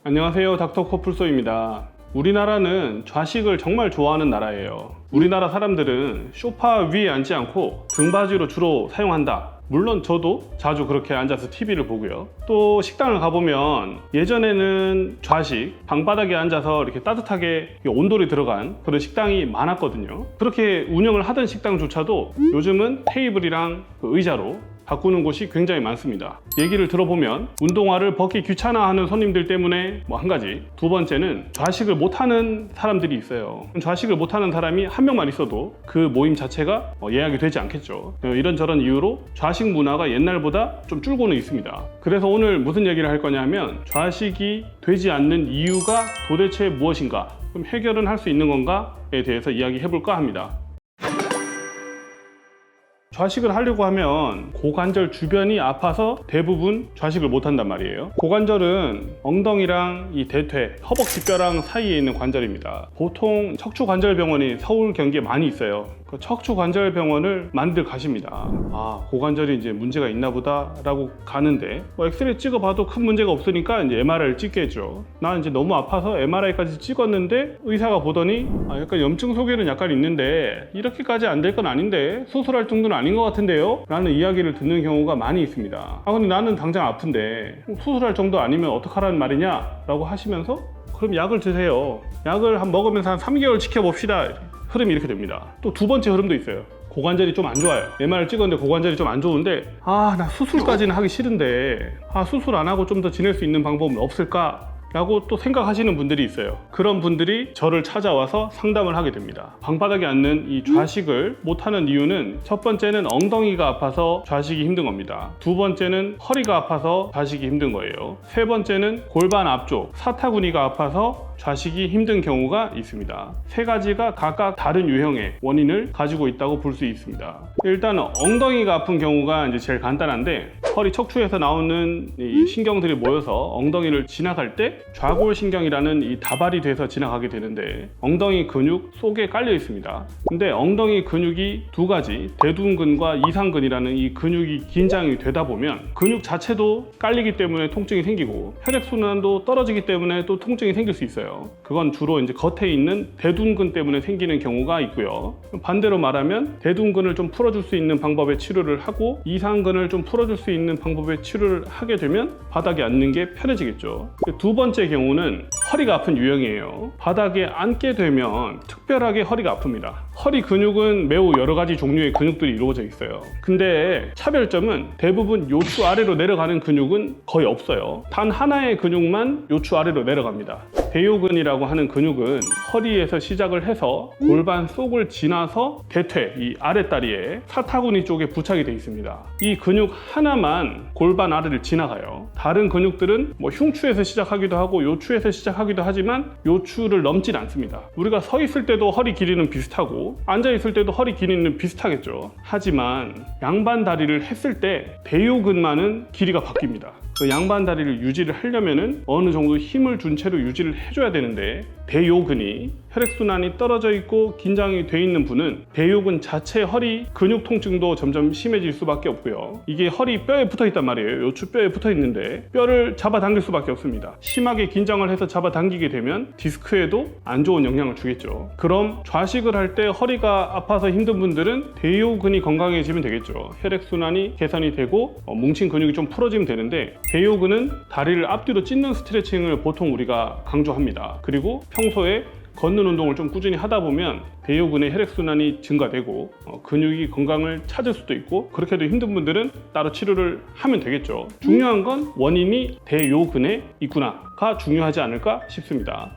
안녕하세요, 닥터 코뿔소입니다. 우리나라는 좌식을 정말 좋아하는 나라예요. 우리나라 사람들은 소파 위에 앉지 않고 등받이로 주로 사용한다. 물론 저도 자주 그렇게 앉아서 TV를 보고요. 또 식당을 가보면 예전에는 좌식, 방바닥에 앉아서 이렇게 따뜻하게 온돌이 들어간 그런 식당이 많았거든요. 그렇게 운영을 하던 식당조차도 요즘은 테이블이랑 의자로 바꾸는 곳이 굉장히 많습니다. 얘기를 들어보면 운동화를 벗기 귀찮아하는 손님들 때문에 한 가지, 두 번째는 좌식을 못하는 사람들이 있어요. 좌식을 못하는 사람이 한 명만 있어도 그 모임 자체가 예약이 되지 않겠죠. 이런저런 이유로 좌식 문화가 옛날보다 좀 줄고는 있습니다. 그래서 오늘 무슨 얘기를 할 거냐면 좌식이 되지 않는 이유가 도대체 무엇인가, 그럼 해결은 할 수 있는 건가에 대해서 이야기해볼까 합니다. 좌식을 하려고 하면 고관절 주변이 아파서 대부분 좌식을 못한단 말이에요. 고관절은 엉덩이랑 이 대퇴, 허벅지뼈랑 사이에 있는 관절입니다. 보통 척추관절병원이 서울, 경기에 많이 있어요. 그 척추관절병원을 많이들 가십니다. 아, 고관절이 이제 문제가 있나 보다 라고 가는데 엑스레이 찍어봐도 큰 문제가 없으니까 이제 MRI를 찍겠죠. 난 이제 너무 아파서 MRI까지 찍었는데 의사가 보더니 약간 염증 소견은 약간 있는데 이렇게까지 안 될 건 아닌데 수술할 정도는 아닌 것 같은데요? 라는 이야기를 듣는 경우가 많이 있습니다. 근데 나는 당장 아픈데 수술할 정도 아니면 어떡하라는 말이냐? 라고 하시면서 그럼 약을 드세요. 약을 먹으면서 한 3개월 지켜봅시다. 흐름이 이렇게 됩니다. 또 두 번째 흐름도 있어요. 고관절이 좀 안 좋아요. MR을 찍었는데 고관절이 좀 안 좋은데 나 수술까지는 하기 싫은데 수술 안 하고 좀 더 지낼 수 있는 방법은 없을까? 라고 또 생각하시는 분들이 있어요. 그런 분들이 저를 찾아와서 상담을 하게 됩니다. 방바닥에 앉는 이 좌식을 못하는 이유는 첫 번째는 엉덩이가 아파서 좌식이 힘든 겁니다. 두 번째는 허리가 아파서 좌식이 힘든 거예요. 세 번째는 골반 앞쪽, 사타구니가 아파서 좌식이 힘든 경우가 있습니다. 세 가지가 각각 다른 유형의 원인을 가지고 있다고 볼 수 있습니다. 일단 엉덩이가 아픈 경우가 이제 제일 간단한데, 허리 척추에서 나오는 이 신경들이 모여서 엉덩이를 지나갈 때 좌골신경이라는 이 다발이 돼서 지나가게 되는데 엉덩이 근육 속에 깔려 있습니다. 근데 엉덩이 근육이 두 가지, 대둔근과 이상근이라는 이 근육이 긴장이 되다 보면 근육 자체도 깔리기 때문에 통증이 생기고 혈액순환도 떨어지기 때문에 또 통증이 생길 수 있어요. 그건 주로 이제 겉에 있는 대둔근 때문에 생기는 경우가 있고요. 반대로 말하면 대둔근을 좀 풀어줄 수 있는 방법의 치료를 하고 이상근을 좀 풀어줄 수 있는 방법의 치료를 하게 되면 바닥에 앉는 게 편해지겠죠. 두 번째 경우는 허리가 아픈 유형이에요. 바닥에 앉게 되면 특별하게 허리가 아픕니다. 허리 근육은 매우 여러 가지 종류의 근육들이 이루어져 있어요. 근데 차별점은 대부분 요추 아래로 내려가는 근육은 거의 없어요. 단 하나의 근육만 요추 아래로 내려갑니다. 대요근이라고 하는 근육은 허리에서 시작을 해서 골반 속을 지나서 대퇴, 이 아랫다리에 사타구니 쪽에 부착이 되어 있습니다. 이 근육 하나만 골반 아래를 지나가요. 다른 근육들은 흉추에서 시작하기도 하고 요추에서 시작하기도 하지만 요추를 넘진 않습니다. 우리가 서 있을 때도 허리 길이는 비슷하고 앉아 있을 때도 허리 길이는 비슷하겠죠. 하지만 양반 다리를 했을 때 대요근만은 길이가 바뀝니다. 그 양반 다리를 유지를 하려면은 어느 정도 힘을 준 채로 유지를 해줘야 되는데 대요근이 혈액순환이 떨어져 있고 긴장이 돼 있는 분은 대요근 자체 허리 근육 통증도 점점 심해질 수밖에 없고요. 이게 허리 뼈에 붙어 있단 말이에요. 요추뼈에 붙어 있는데 뼈를 잡아당길 수밖에 없습니다. 심하게 긴장을 해서 잡아당기게 되면 디스크에도 안 좋은 영향을 주겠죠. 그럼 좌식을 할 때 허리가 아파서 힘든 분들은 대요근이 건강해지면 되겠죠. 혈액순환이 개선이 되고 뭉친 근육이 좀 풀어지면 되는데 대요근은 다리를 앞뒤로 찢는 스트레칭을 보통 우리가 강조합니다. 그리고 평소에 걷는 운동을 좀 꾸준히 하다 보면 대요근의 혈액순환이 증가되고 근육이 건강을 찾을 수도 있고, 그렇게 해도 힘든 분들은 따로 치료를 하면 되겠죠. 중요한 건 원인이 대요근에 있구나가 중요하지 않을까 싶습니다.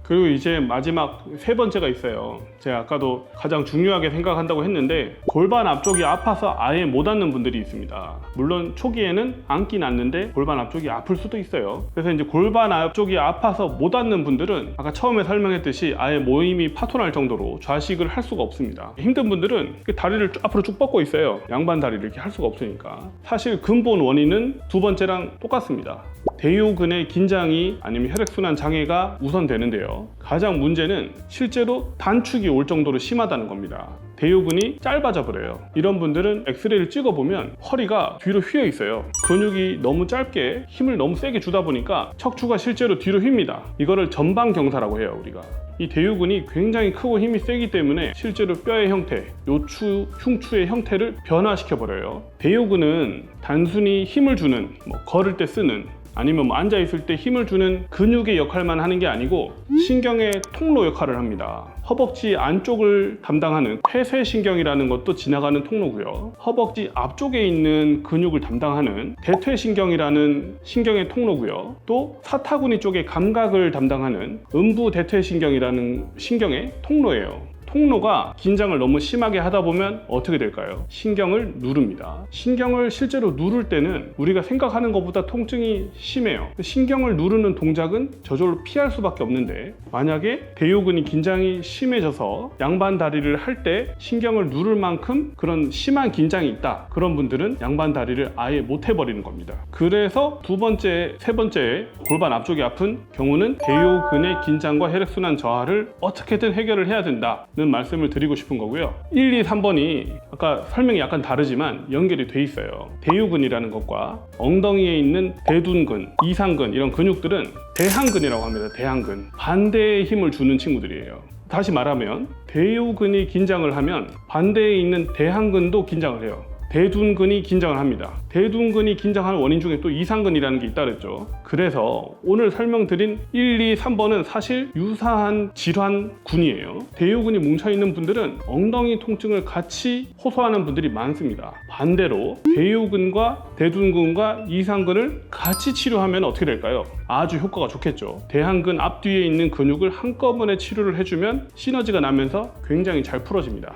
그리고 이제 마지막 세 번째가 있어요. 제가 아까도 가장 중요하게 생각한다고 했는데 골반 앞쪽이 아파서 아예 못 앉는 분들이 있습니다. 물론 초기에는 앉긴 앉는데 골반 앞쪽이 아플 수도 있어요. 그래서 이제 골반 앞쪽이 아파서 못 앉는 분들은 아까 처음에 설명했듯이 아예 모임이 파토날 정도로 좌식을 할 수가 없습니다. 힘든 분들은 다리를 앞으로 쭉 뻗고 있어요. 양반 다리를 이렇게 할 수가 없으니까. 사실 근본 원인은 두 번째랑 똑같습니다. 대요근의 긴장이 아니면 혈액순환 장애가 우선되는데요. 있는데요. 가장 문제는 실제로 단축이 올 정도로 심하다는 겁니다. 대요근이 짧아져 버려요. 이런 분들은 엑스레이를 찍어보면 허리가 뒤로 휘어 있어요. 근육이 너무 짧게 힘을 너무 세게 주다 보니까 척추가 실제로 뒤로 휩니다. 이거를 전방경사라고 해요, 우리가. 이 대요근이 굉장히 크고 힘이 세기 때문에 실제로 뼈의 형태, 요추, 흉추의 형태를 변화시켜 버려요. 대요근은 단순히 힘을 주는, 걸을 때 쓰는, 아니면 앉아있을 때 힘을 주는 근육의 역할만 하는 게 아니고 신경의 통로 역할을 합니다. 허벅지 안쪽을 담당하는 폐쇄신경이라는 것도 지나가는 통로고요. 허벅지 앞쪽에 있는 근육을 담당하는 대퇴신경이라는 신경의 통로고요. 또 사타구니 쪽의 감각을 담당하는 음부대퇴신경이라는 신경의 통로예요. 통로가 긴장을 너무 심하게 하다 보면 어떻게 될까요? 신경을 누릅니다. 신경을 실제로 누를 때는 우리가 생각하는 것보다 통증이 심해요. 신경을 누르는 동작은 저절로 피할 수밖에 없는데, 만약에 대요근이 긴장이 심해져서 양반 다리를 할 때 신경을 누를 만큼 그런 심한 긴장이 있다, 그런 분들은 양반 다리를 아예 못 해버리는 겁니다. 그래서 두 번째, 세 번째 골반 앞쪽이 아픈 경우는 대요근의 긴장과 혈액순환 저하를 어떻게든 해결을 해야 된다 는 말씀을 드리고 싶은 거고요. 1, 2, 3번이 아까 설명이 약간 다르지만 연결이 돼 있어요. 대요근이라는 것과 엉덩이에 있는 대둔근, 이상근 이런 근육들은 대항근이라고 합니다. 대항근. 반대의 힘을 주는 친구들이에요. 다시 말하면 대요근이 긴장을 하면 반대에 있는 대항근도 긴장을 해요. 대둔근이 긴장을 합니다. 대둔근이 긴장하는 원인 중에 또 이상근이라는 게 있다 그랬죠. 그래서 오늘 설명드린 1, 2, 3번은 사실 유사한 질환군이에요. 대요근이 뭉쳐있는 분들은 엉덩이 통증을 같이 호소하는 분들이 많습니다. 반대로 대요근과 대둔근과 이상근을 같이 치료하면 어떻게 될까요? 아주 효과가 좋겠죠. 대항근 앞뒤에 있는 근육을 한꺼번에 치료를 해주면 시너지가 나면서 굉장히 잘 풀어집니다.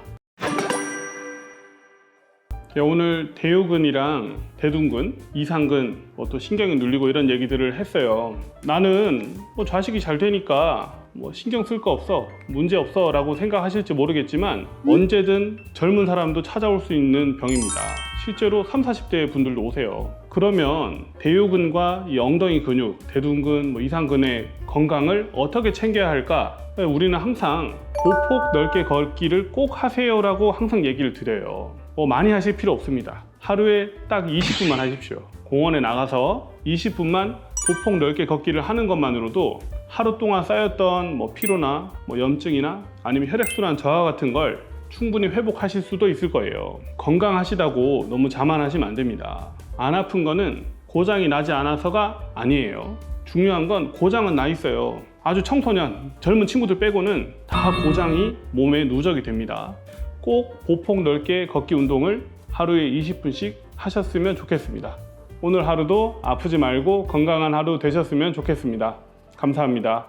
오늘 대요근이랑 대둔근, 이상근, 또 신경이 눌리고 이런 얘기들을 했어요. 나는 좌식이 잘 되니까 신경 쓸 거 없어, 문제 없어 라고 생각하실지 모르겠지만 언제든 젊은 사람도 찾아올 수 있는 병입니다. 실제로 30, 40대 분들도 오세요. 그러면 대요근과 이 엉덩이 근육, 대둔근, 이상근의 건강을 어떻게 챙겨야 할까? 우리는 항상 보폭 넓게 걷기를 꼭 하세요라고 항상 얘기를 드려요. 많이 하실 필요 없습니다. 하루에 딱 20분만 하십시오. 공원에 나가서 20분만 보폭 넓게 걷기를 하는 것만으로도 하루 동안 쌓였던 피로나 염증이나 아니면 혈액순환 저하 같은 걸 충분히 회복하실 수도 있을 거예요. 건강하시다고 너무 자만하시면 안 됩니다. 안 아픈 거는 고장이 나지 않아서가 아니에요. 중요한 건 고장은 나 있어요. 아주 청소년, 젊은 친구들 빼고는 다 고장이 몸에 누적이 됩니다. 꼭 보폭 넓게 걷기 운동을 하루에 20분씩 하셨으면 좋겠습니다. 오늘 하루도 아프지 말고 건강한 하루 되셨으면 좋겠습니다. 감사합니다.